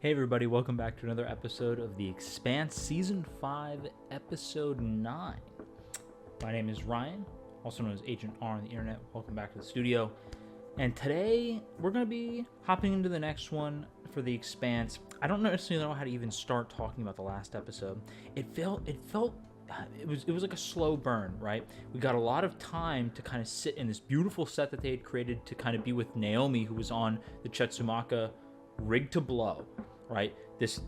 Hey everybody, welcome back to another episode of The Expanse Season 5, Episode 9. My name is Ryan, also known as Agent R on the internet. Welcome back to the studio. And today, we're going to be hopping into the next one for The Expanse. I don't necessarily know how to even start talking about the last episode. It was like a slow burn, right? We got a lot of time to kind of sit in this beautiful set that they had created to kind of be with Naomi, who was on the Chetsumaka rigged to blow, right? This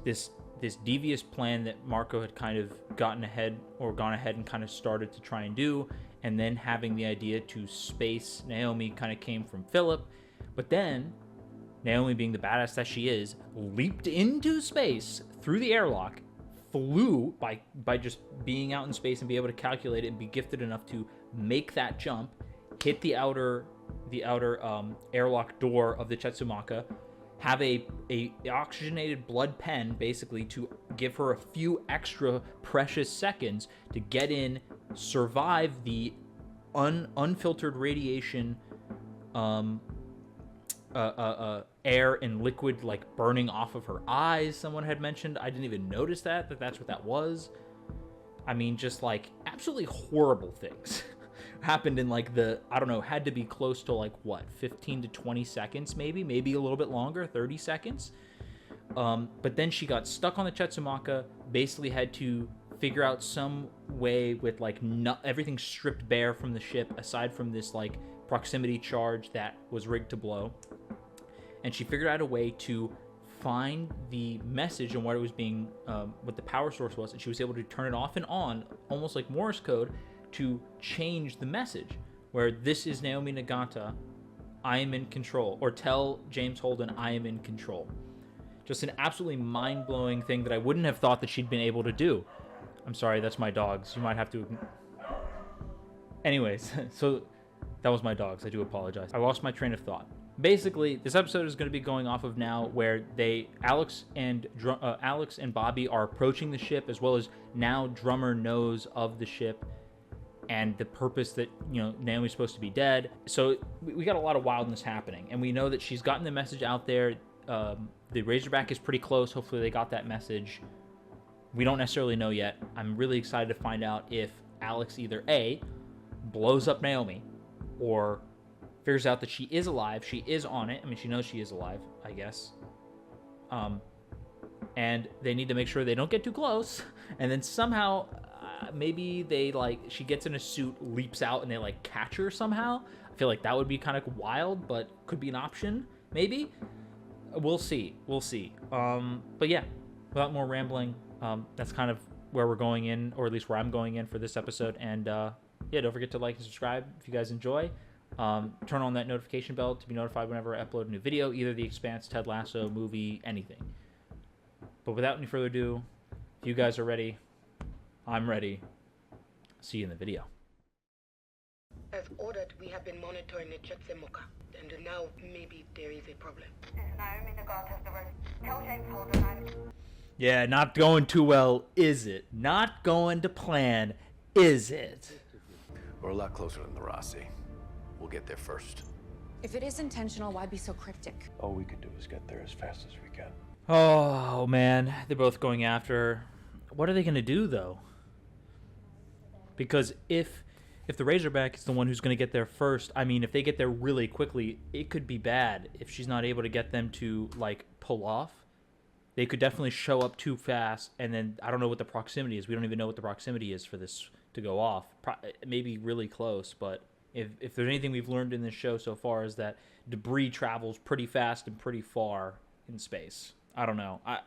devious plan that Marco had kind of gone ahead and kind of started to try and do, and then having the idea to space Naomi kind of came from Philip. But then Naomi, being the badass that she is, leaped into space through the airlock, flew by just being out in space and be able to calculate it and be gifted enough to make that jump, hit the outer airlock door of the Chetsumaka, have a oxygenated blood pen basically to give her a few extra precious seconds to get in, survive the unfiltered radiation, air and liquid like burning off of her eyes. Someone had mentioned. I didn't even notice that's what that was. I mean, just like absolutely horrible things happened in like had to be close to like what, 15 to 20 seconds, maybe a little bit longer, 30 seconds. But then she got stuck on the Chetsumaka, basically had to figure out some way with like everything stripped bare from the ship aside from this like proximity charge that was rigged to blow. And she figured out a way to find the message and what it was being, what the power source was, and she was able to turn it off and on, almost like Morse code, to change the message, where this is Naomi Nagata, I am in control, or tell James Holden I am in control. Just an absolutely mind-blowing thing that I wouldn't have thought that she'd been able to do. I'm sorry, that's my dogs. You might have to... Anyways, so that was my dogs. I do apologize. I lost my train of thought. Basically, this episode is going to be going off of now where Alex and Bobby are approaching the ship, as well as now Drummer knows of the ship and the purpose that, Naomi's supposed to be dead. So we got a lot of wildness happening, and we know that she's gotten the message out there. The Razorback is pretty close. Hopefully they got that message. We don't necessarily know yet. I'm really excited to find out if Alex either A, blows up Naomi, or figures out that she is alive. She is on it. I mean, she knows she is alive, I guess. And they need to make sure they don't get too close. And then somehow, maybe she gets in a suit, leaps out, and they catch her somehow. I feel like that would be kind of wild, but could be an option, maybe. We'll see. But yeah, without more rambling, that's kind of where we're going in, or at least where I'm going in for this episode. And yeah, don't forget to like and subscribe if you guys enjoy. Turn on that notification bell to be notified whenever I upload a new video, either The Expanse, Ted Lasso, movie, anything. But without any further ado, if you guys are ready, I'm ready. See you in the video. As ordered, we have been monitoring the Chetsumaka, and now maybe there is a problem. Naomi Nagata's the room. Tell James Holden I'm... Yeah, not going too well, is it? Not going to plan, is it? We're a lot closer than the Rossi. We'll get there first. If it is intentional, why be so cryptic? All we can do is get there as fast as we can. Oh, man. They're both going after her. What are they going to do, though? Because if the Razorback is the one who's going to get there first, I mean, if they get there really quickly, it could be bad. If she's not able to get them to, pull off, they could definitely show up too fast, and then I don't know what the proximity is. We don't even know what the proximity is for this to go off. Maybe really close, but... If there's anything we've learned in this show so far is that debris travels pretty fast and pretty far in space. I don't know. I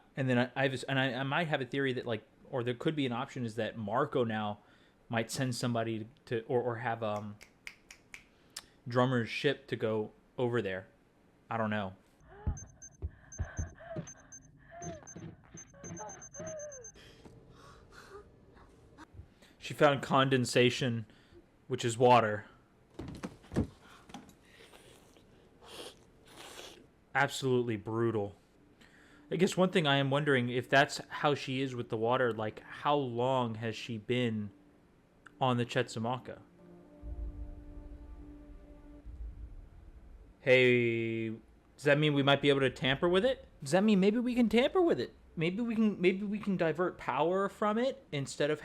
might have a theory that or there could be an option is that Marco now might send somebody to or have Drummer's ship to go over there. I don't know. She found condensation, which is water. Absolutely brutal. I guess one thing I am wondering, if that's how she is with the water, how long has she been on the Chetsumaka? Hey, does that mean we might be able to tamper with it? Does that mean maybe we can tamper with it? Maybe we can divert power from it instead of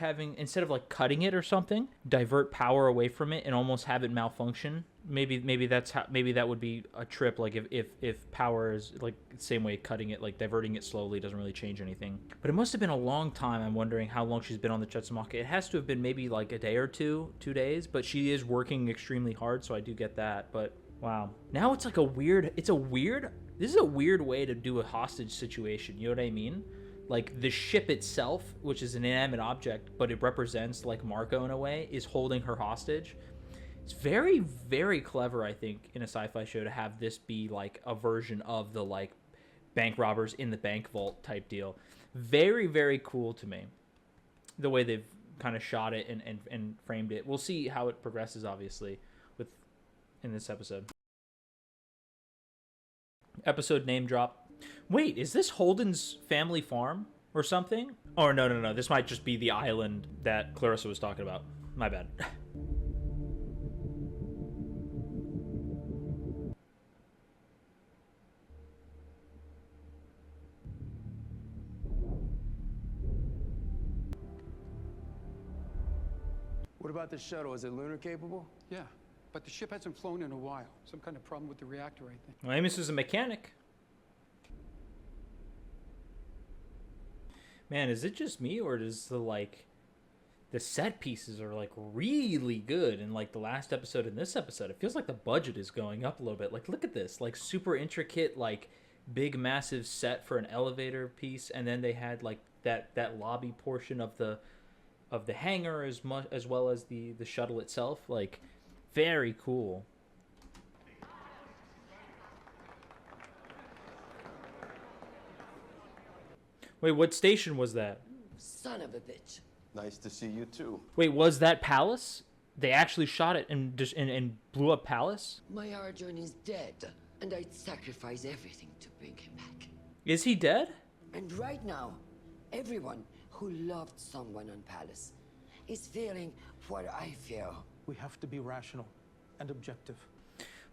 like cutting it or something. Divert power away from it and almost have it malfunction. Maybe that would be a trip. Like if power is like the same way cutting it, like diverting it slowly doesn't really change anything. But it must have been a long time. I'm wondering how long she's been on the Chetsamaka. It has to have been maybe like a day or 2 days. But she is working extremely hard, so I do get that. But wow, now it's like this is a weird way to do a hostage situation. You know what I mean? Like the ship itself, which is an inanimate object, but it represents like Marco in a way, is holding her hostage. It's very, very clever, I think, in a sci-fi show to have this be like a version of the like bank robbers in the bank vault type deal. Very, very cool to me. The way they've kind of shot it and framed it. We'll see how it progresses, obviously, in this episode. Episode name drop. Wait, is this Holden's family farm or something? Oh, no. This might just be the island that Clarissa was talking about. My bad. What about the shuttle? Is it lunar capable? Yeah, but the ship hasn't flown in a while. Some kind of problem with the reactor, I think. Well, Amos is a mechanic. Man, is it just me, or does the set pieces are like really good in like the last episode and this episode? It feels like the budget is going up a little bit. Like, look at this, like super intricate, like big massive set for an elevator piece, and then they had like that lobby portion of the hangar as well as the shuttle itself. Like, very cool. Wait, what station was that? Son of a bitch. Nice to see you too. Wait, was that Palace? They actually shot it and blew up Palace? My Arjun is dead, and I'd sacrifice everything to bring him back. Is he dead? And right now, everyone who loved someone on Palace is feeling what I feel. We have to be rational and objective.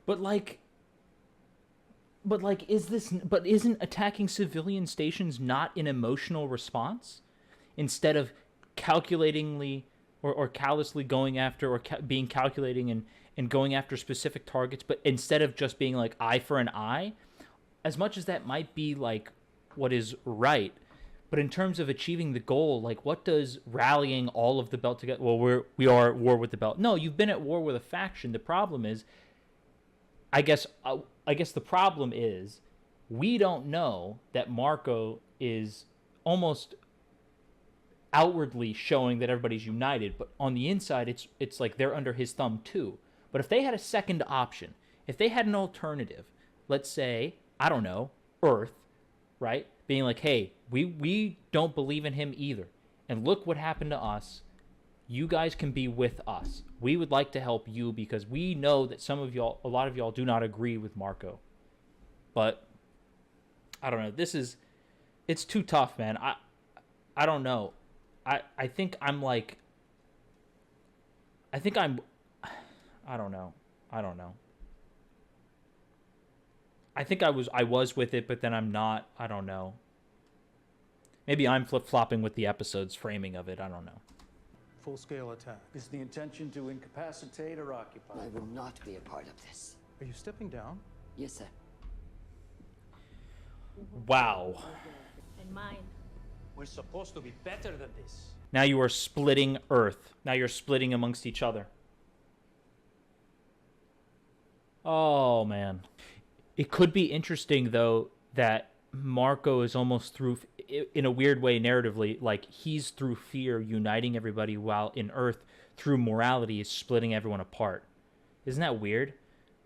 But isn't attacking civilian stations not an emotional response? Instead of calculatingly or callously going after or being calculating and going after specific targets, but instead of just being like eye for an eye, as much as that might be like what is right, but in terms of achieving the goal, like what does rallying all of the belt together? Well, we are at war with the belt. No, you've been at war with a faction. The problem is, I guess the problem is we don't know that Marco is almost outwardly showing that everybody's united, but on the inside it's like they're under his thumb too. But if they had a second option, if they had an alternative, let's say, I don't know, Earth, right? Being like, hey, we don't believe in him either. And look what happened to us. You guys can be with us. We would like to help you because we know that a lot of y'all do not agree with Marco. But I don't know. It's too tough, man. I don't know. I think I'm like, I don't know. I think I was with it, but then I'm not. I don't know. Maybe I'm flip-flopping with the episode's framing of it. I don't know. Full-scale attack. Is the intention to incapacitate or occupy? I will not be a part of this. Are you stepping down? Yes, sir. Wow. And mine. We're supposed to be better than this. Now you are splitting Earth. Now you're splitting amongst each other. Oh, man. It could be interesting, though, that Marco is almost through, in a weird way, narratively, like he's through fear uniting everybody, while in Earth, through morality, is splitting everyone apart. Isn't that weird?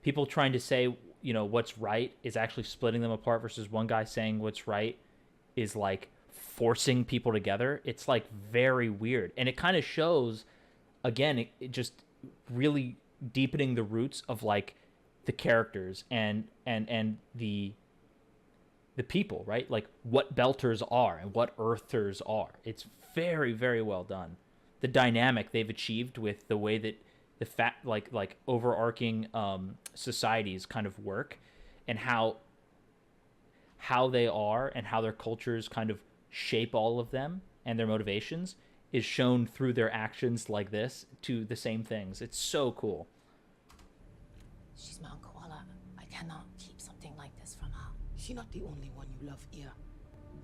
People trying to say, what's right is actually splitting them apart versus one guy saying what's right is like forcing people together. It's like very weird. And it kind of shows, again, it just really deepening the roots of like the characters and the people, right? Like what Belters are and what Earthers are. It's very, very well done. The dynamic they've achieved with the way that the like overarching societies kind of work, and how how they are and how their cultures kind of shape all of them and their motivations is shown through their actions like this to the same things. It's so cool. She's Mount Koala. I cannot keep something like this from her. She's not the only one you love here.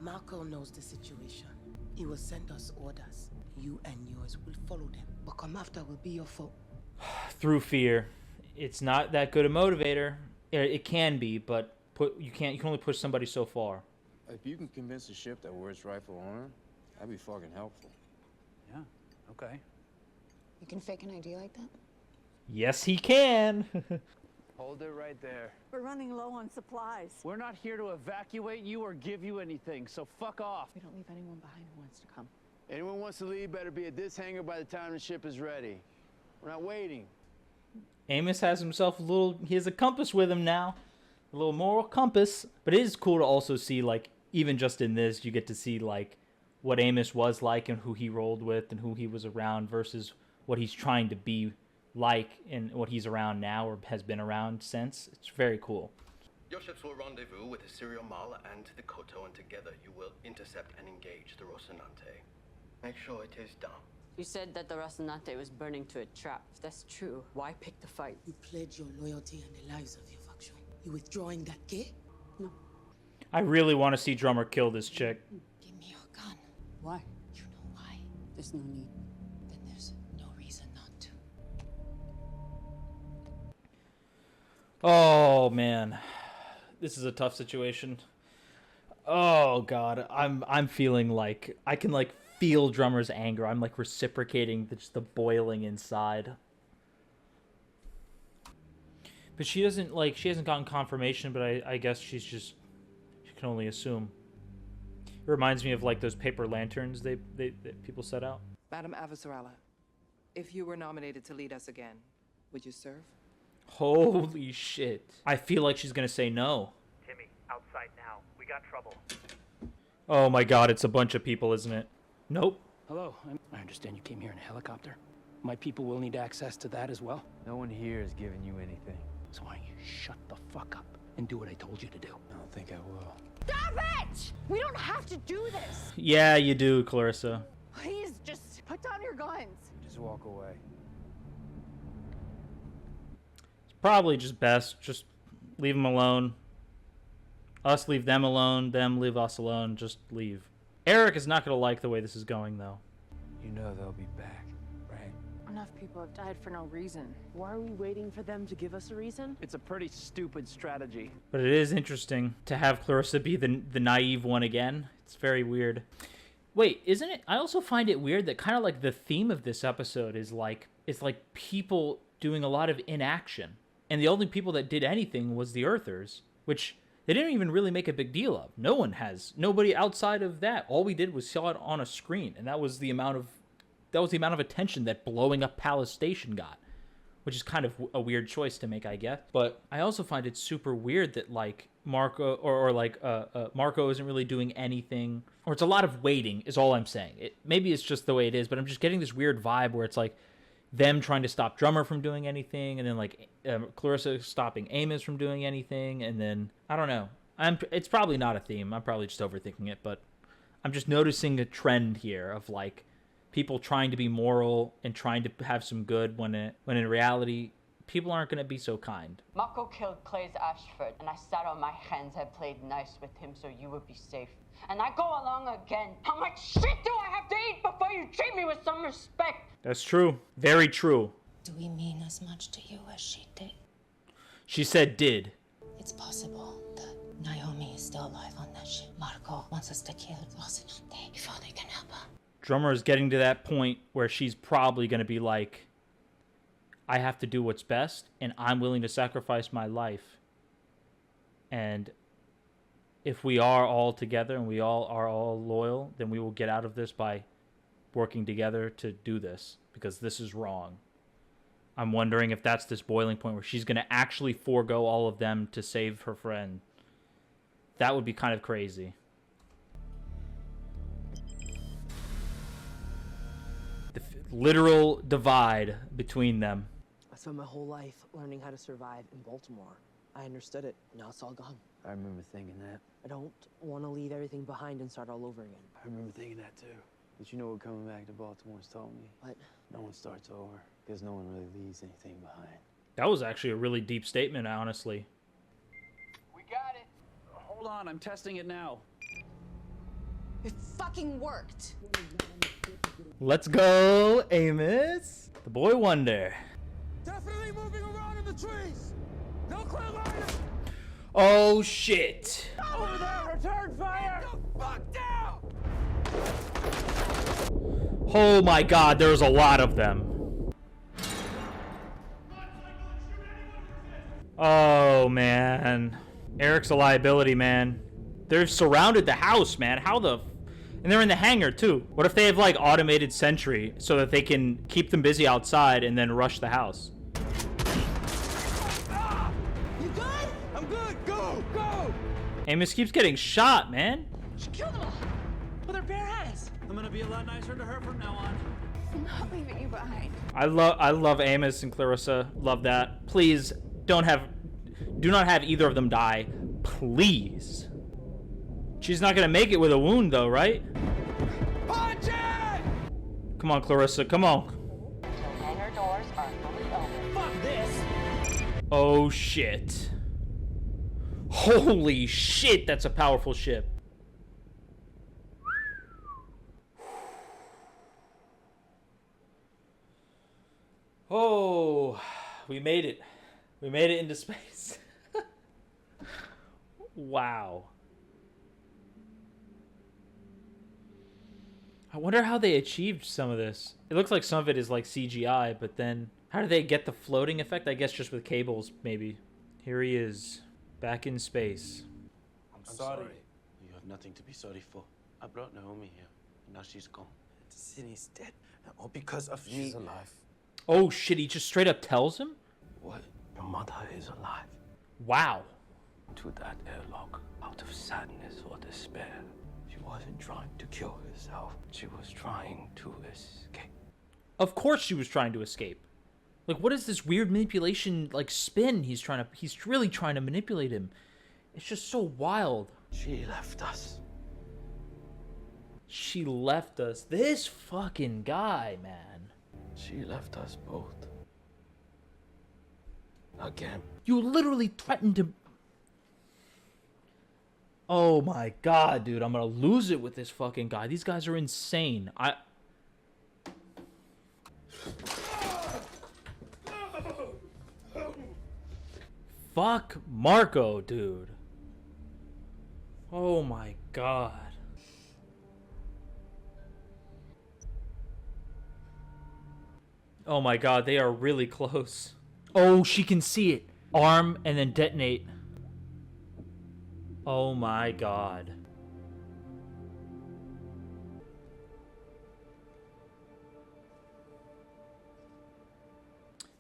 Marco knows the situation. He will send us orders. You and yours will follow them. But come after will be your fault. Through fear. It's not that good a motivator. It can be, but you can only push somebody so far. If you can convince the ship that we're its rightful owner, that'd be fucking helpful. Yeah, okay. You can fake an ID like that? Yes, he can. Hold it right there. We're running low on supplies. We're not here to evacuate you or give you anything, so fuck off. We don't leave anyone behind who wants to come. Anyone wants to leave better be at this hangar by the time the ship is ready. We're not waiting. Amos has himself he has a compass with him now. A little moral compass. But it is cool to also see, like, even just in this, you get to see, like, what Amos was like and who he rolled with and who he was around versus what he's trying to be like and what he's around now or has been around since. It's very cool. Your ships will rendezvous with the Serial Mala and the Koto, and together you will intercept and engage the Rocinante. Make sure it is done. You said that the Rocinante was burning to a trap. If that's true, why pick the fight? You pledge your loyalty and the lives of your faction. You withdrawing that key? No. I really want to see Drummer kill this chick. Give me your gun. Why? You know why? There's no need. Then there's no reason not to. Oh man, this is a tough situation. Oh god, I'm feeling like I can like feel Drummer's anger. I'm like reciprocating just the boiling inside. But she hasn't gotten confirmation, but I guess she can only assume. It reminds me of like those paper lanterns that people set out. Madam Avasarala, if you were nominated to lead us again, would you serve? Holy shit. I feel like she's gonna say no. Timmy, outside now. We got trouble. Oh my god, it's a bunch of people, isn't it? Nope. Hello, I understand you came here in a helicopter. My people will need access to that as well. No one here is giving you anything. So why don't you shut the fuck up and do what I told you to do? I don't think I will. Stop it! We don't have to do this. Yeah, you do, Clarissa. Please, just put down your guns. Just walk away. It's probably just best. Just leave them alone. Us leave them alone. Them leave us alone. Just leave. Eric is not going to like the way this is going, though. You know they'll be back, right? Enough people have died for no reason. Why are we waiting for them to give us a reason? It's a pretty stupid strategy. But it is interesting to have Clarissa be the naive one again. It's very weird. Wait, isn't it? I also find it weird that kind of like the theme of this episode is like, it's like people doing a lot of inaction. And the only people that did anything was the Earthers, which they didn't even really make a big deal of. Nobody outside of that. All we did was saw it on a screen, and that was the amount of attention that blowing up Palace Station got, which is kind of a weird choice to make, I guess. But I also find it super weird that like Marco Marco isn't really doing anything, or it's a lot of waiting is all I'm saying. Maybe it's just the way it is, but I'm just getting this weird vibe where it's like them trying to stop Drummer from doing anything, and then like Clarissa stopping Amos from doing anything, and then I don't know. It's probably not a theme. I'm probably just overthinking it, but I'm just noticing a trend here of like people trying to be moral and trying to have some good when in reality people aren't going to be so kind. Marco killed Clay's Ashford, and I sat on my hands and played nice with him so you would be safe. And I go along again. How much shit do I have to eat before you treat me with some respect? That's true. Very true. Do we mean as much to you as she did? She said did. It's possible that Naomi is still alive on that ship. Marco wants us to kill Rocinante before they can help her. Drummer is getting to that point where she's probably going to be like, I have to do what's best, and I'm willing to sacrifice my life. And if we are all together and we all are all loyal, then we will get out of this by working together to do this, because this is wrong. I'm wondering if that's this boiling point where she's going to actually forego all of them to save her friend. That would be kind of crazy. The literal divide between them. I spent my whole life learning how to survive in Baltimore. I understood it. Now it's all gone. I remember thinking that. I don't want to leave everything behind and start all over again. I remember thinking that too. But you know what coming back to Baltimore's taught me? What? No one starts over, because no one really leaves anything behind. That was actually a really deep statement, honestly. We got it. Hold on, I'm testing it now. It fucking worked. Let's go, Amos. The boy wonder. Definitely moving around in the trees. No clear line. Oh, shit. Over there, return fire. Get the fuck down. Oh my god, there's a lot of them. Oh, man. Eric's a liability, man. They've surrounded the house, man. How the... And they're in the hangar, too. What if they have, like, automated sentry so that they can keep them busy outside and then rush the house? You good? I'm good. Go, go. Amos keeps getting shot, man. She killed them all with her bare hands. I'm gonna be a lot nicer to her from now on. I'm not leaving you behind. I love Amos and Clarissa. Love that. Please do not have either of them die. Please. She's not gonna make it with a wound though, right? Punch it! Come on, Clarissa, come on. Hangar doors are fully open. Fuck this. Oh shit. Holy shit, that's a powerful ship. Oh, we made it. We made it into space. Wow. I wonder how they achieved some of this. It looks like some of it is like CGI, but then how do they get the floating effect? I guess just with cables, maybe. Here he is, back in space. I'm sorry. You have nothing to be sorry for. I brought Naomi here, and now she's gone. Sydney's dead, all because of me. She's alive. Oh shit, he just straight up tells him? What? Your mother is alive. Wow. To that airlock, out of sadness or despair. She wasn't trying to kill herself. She was trying to escape. Of course she was trying to escape. Like, what is this weird manipulation, like, spin he's really trying to manipulate him? It's just so wild. She left us. She left us. This fucking guy, man. She left us both. Again. You literally threatened to... Oh my god, dude. I'm gonna lose it with this fucking guy. These guys are insane. Fuck Marco, dude. Oh my god. Oh my god, they are really close. Oh, she can see it. Arm and then detonate. Oh my god.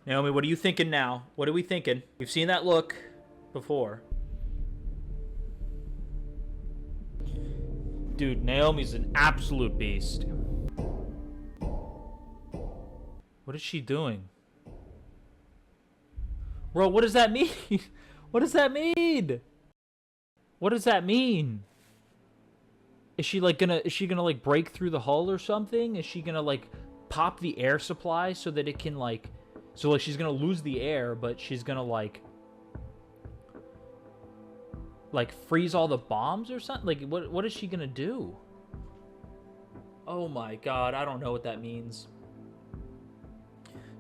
Naomi, what are you thinking now? What are we thinking? We've seen that look before. Dude, Naomi's an absolute beast. What is she doing? Bro, what does that mean? What does that mean? What does that mean? Is she gonna like break through the hull or something? Is she gonna like pop the air supply so that it can like, so like she's gonna lose the air, but she's gonna like freeze all the bombs or something? Like what is she gonna do? Oh my god, I don't know what that means.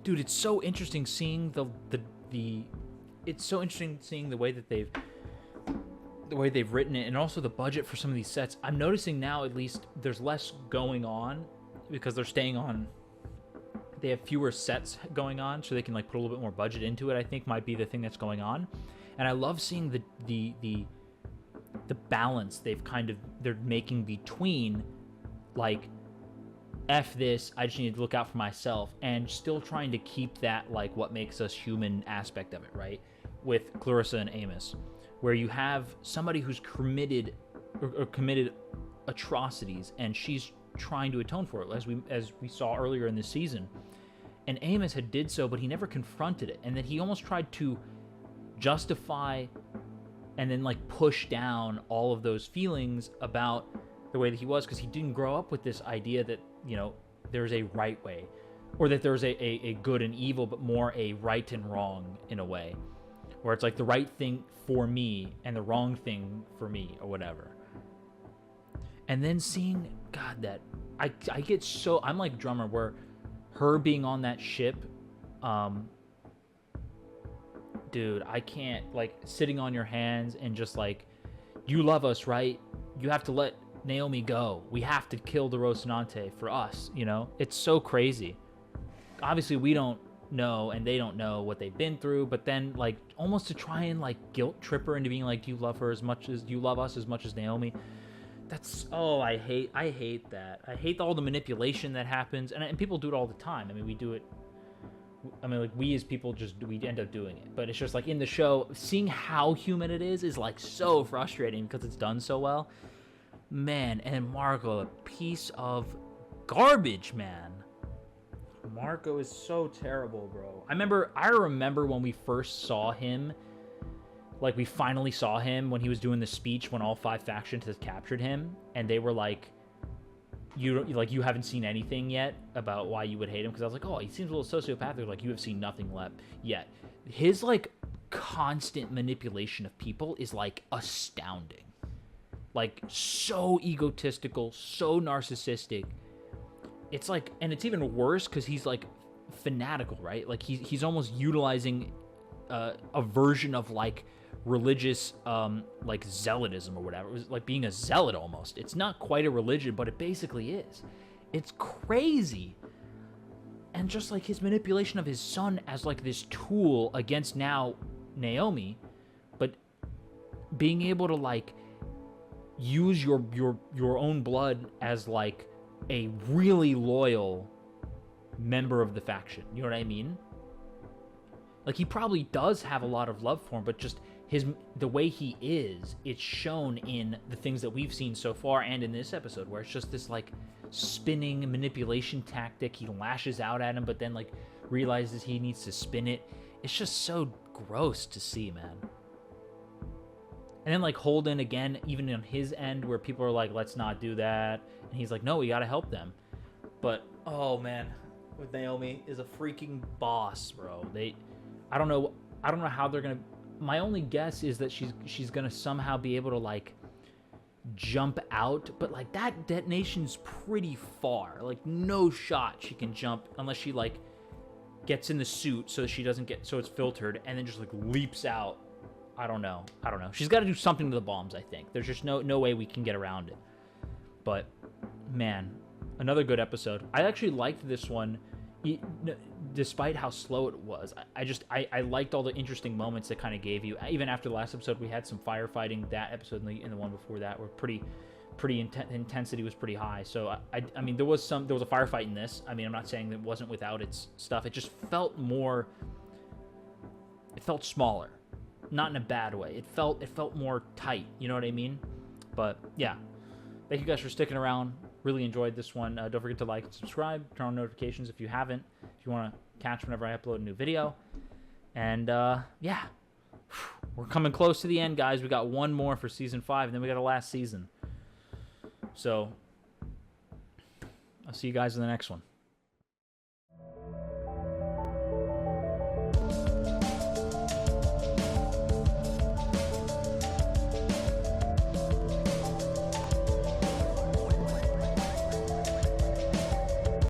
Dude, it's so interesting seeing it's so interesting seeing the way that they've written it, and also the budget for some of these sets. I'm noticing now, at least, there's less going on because they're staying on. They have fewer sets going on, so they can like put a little bit more budget into it. I think might be the thing that's going on, and I love seeing the balance they're making between like, F this, I just need to look out for myself, and still trying to keep that like what makes us human aspect of it, right? With Clarissa and Amos, where you have somebody who's committed atrocities, and she's trying to atone for it, as we saw earlier in this season. And Amos had did so, but he never confronted it, and that he almost tried to justify and then like push down all of those feelings about the way that he was, because he didn't grow up with this idea that, you know, there's a right way, or that there's a good and evil, but more a right and wrong in a way, where it's like the right thing for me and the wrong thing for me, or whatever. And then seeing, God, that I get so, I'm like Drummer, where her being on that ship, dude, I can't, like, sitting on your hands and just like, you love us, right? You have to let Naomi go. We have to kill the Rocinante for us, you know? It's so crazy. Obviously, we don't know, and they don't know what they've been through, but then, like, almost to try and, like, guilt trip her into being like, do you love her as much as, do you love us as much as Naomi? That's, oh, I hate that. I hate all the manipulation that happens, and people do it all the time. I mean, we do it, I mean, like, we as people we end up doing it, but it's just, like, in the show, seeing how human it is, like, so frustrating, because it's done so well. Man, and Marco, a piece of garbage, man. Marco is so terrible, bro. I remember when we first saw him, like, we finally saw him when he was doing the speech when all 5 factions had captured him, and they were like, you haven't seen anything yet about why you would hate him, because I was like, oh, he seems a little sociopathic. Like, you have seen nothing yet. His, like, constant manipulation of people is, like, astounding. Like, so egotistical, so narcissistic. It's like, and it's even worse because he's, like, fanatical, right? Like, he's almost utilizing a version of, like, religious, like, zealotism or whatever. It was like being a zealot almost. It's not quite a religion, but it basically is. It's crazy. And just, like, his manipulation of his son as, like, this tool against now Naomi, but being able to, like, use your own blood as, like, a really loyal member of the faction. You know what I mean? Like, he probably does have a lot of love for him, but just the way he is, it's shown in the things that we've seen so far and in this episode, where it's just this, like, spinning manipulation tactic. He lashes out at him, but then, like, realizes he needs to spin it. It's just so gross to see, man. And then, like, Holden, again, even on his end, where people are like, let's not do that. And he's like, no, we gotta help them. But, oh, man, with Naomi is a freaking boss, bro. I don't know how they're gonna... My only guess is that she's gonna somehow be able to, like, jump out. But, like, that detonation's pretty far. Like, no shot she can jump unless she, like, gets in the suit so she doesn't get... So it's filtered, and then just, like, leaps out. I don't know. She's got to do something to the bombs, I think. There's just no way we can get around it. But, man, another good episode. I actually liked this one, despite how slow it was. I liked all the interesting moments that kind of gave you. Even after the last episode, we had some firefighting. That episode and the one before that were pretty intensity was pretty high. So, I mean, there was a firefight in this. I mean, I'm not saying that it wasn't without its stuff. It just felt more... It felt smaller. Not in a bad way. It felt more tight. You know what I mean? But yeah, thank you guys for sticking around. Really enjoyed this one. Don't forget to like and subscribe. Turn on notifications if you haven't. If you want to catch whenever I upload a new video. And yeah, we're coming close to the end, guys. We got one more for season 5, and then we got a last season. So I'll see you guys in the next one.